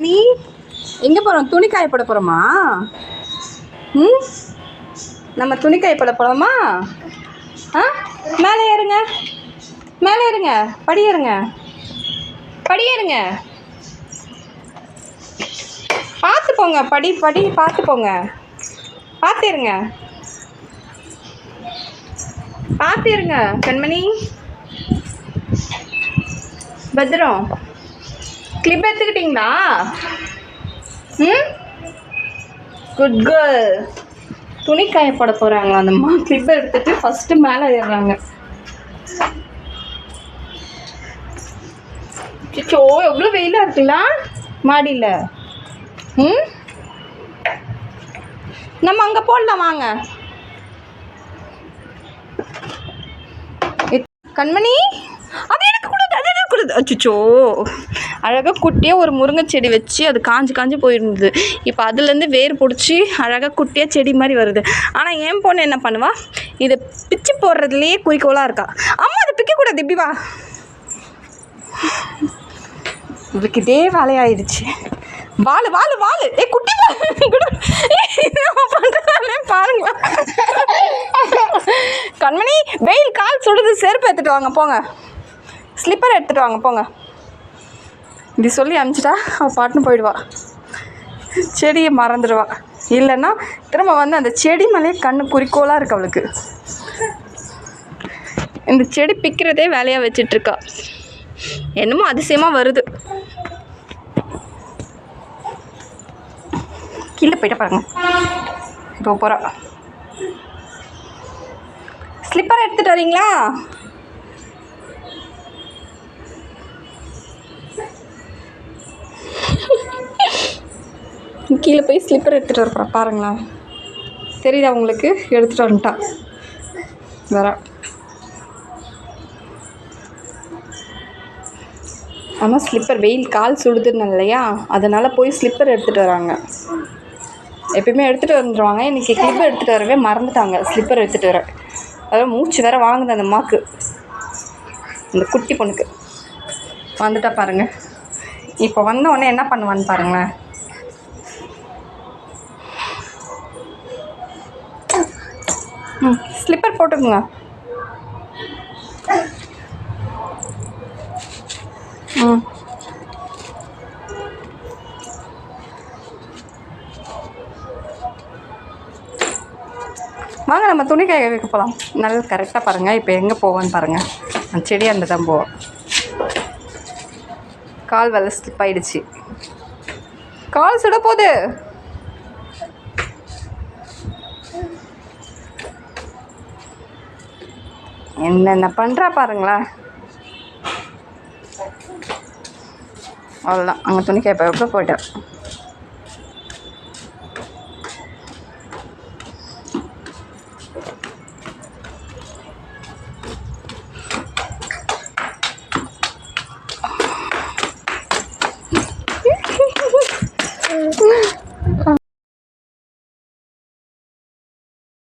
நீ எங்கே போகிறோம்? துணி காய போட போகிறோமா? நம்ம துணி காய போட போகிறோமா? மேலே ஏறுங்க, மேலே ஏறுங்க, படியேறுங்க, படியேறுங்க. பார்த்து போங்க, படி பார்த்து போங்க, பார்த்துருங்க, பார்த்துருங்க கண்மணி. பத்திரம். கிளிப் எடுத்துக்கிட்டிங்களா? Good girl. துணி காய போட போகிறாங்க அந்த அம்மா. கிளிப் எடுத்துட்டு ஃபஸ்ட்டு மேலே ஏறுறாங்க. சிச்சோ, எவ்வளோ வெயிலாக இருக்குல்ல மாடியில். நம்ம அங்கே போடலாம் வாங்க. கண்மணி, அது எனக்கு கூடாது, அது எனக்கு கூடாது. அச்சுச்சோ, அழகாக குட்டியாக ஒரு முருங்கை செடி வச்சு அது காஞ்சி போயிருந்தது. இப்போ அதுலேருந்து வேர் பிடிச்சி அழகாக குட்டியாக செடி மாதிரி வருது. ஆனால் என் பொண்ணு என்ன பண்ணுவா, இதை பிச்சு போடுறதுலேயே குறிக்கோளாக இருக்கா. அம்மா அதை பிக்கக்கூடாது, இப்படி வா. இவளுக்கு இதே வேலையாயிடுச்சு. வாழு வாழு வாழு. குட்டி பாருங்களா. கண்மணி, வெயில் கால் சுடுது, செருப்பு எடுத்துட்டு வாங்க போங்க, ஸ்லிப்பர் எடுத்துட்டு வாங்க போங்க. இப்படி சொல்லி அனுப்பிச்சிட்டா அவள் பாட்டுன்னு போயிடுவா, செடியை மறந்துடுவா. இல்லைன்னா திரும்ப வந்து அந்த செடி மேலே கண்ணு குறிக்கோளாக இருக்கு அவளுக்கு. இந்த செடி பிக்கிறதே வேலையாக வச்சிட்ருக்கா. என்னமோ அதிசயமாக வருது. கீழே போயிட்ட பாருங்க. இப்போ போகிறா. ஸ்லிப்பர் எடுத்துகிட்டு வரீங்களா? கீழே போய் ஸ்லிப்பர் எடுத்துகிட்டு வரப்பா. பாருங்களா, தெரியுதா உங்களுக்கு? எடுத்துகிட்டு வந்துட்டா வரா. ஆனால் ஸ்லிப்பர் வெயில் கால் சுடுதுன்னு இல்லையா, அதனால் போய் ஸ்லிப்பர் எடுத்துகிட்டு வராங்க. எப்பயுமே எடுத்துகிட்டு வந்துடுவாங்க. இன்றைக்கி கிளிப் எடுத்துகிட்டு வரவே மறந்துட்டாங்க, ஸ்லிப்பர் எடுத்துகிட்டு வர. அதாவது மூச்சு வேறு வாங்குது அந்த அம்மாவுக்கு, இந்த குட்டி பொண்ணுக்கு. வந்துட்டா பாருங்கள். இப்போ வந்த உடனே என்ன பண்ணுவான்னு பாருங்களேன். ஸ்லிப்பர் போட்டுக்குங்க. வாங்க நம்ம துணி காய வைக்க போகலாம். நல்லா கரெக்டாக பாருங்கள். இப்போ எங்கே போவோன்னு பாருங்கள். அந்த செடியாண்ட தான் போவோம். கால் வேலை ஸ்லிப் ஆகிடுச்சு. கால் சுட போகுது. என்னென்ன பண்ணுறா பாருங்களா. அவ்வளோதான், அங்கே துணி காய போயிட்டேன்.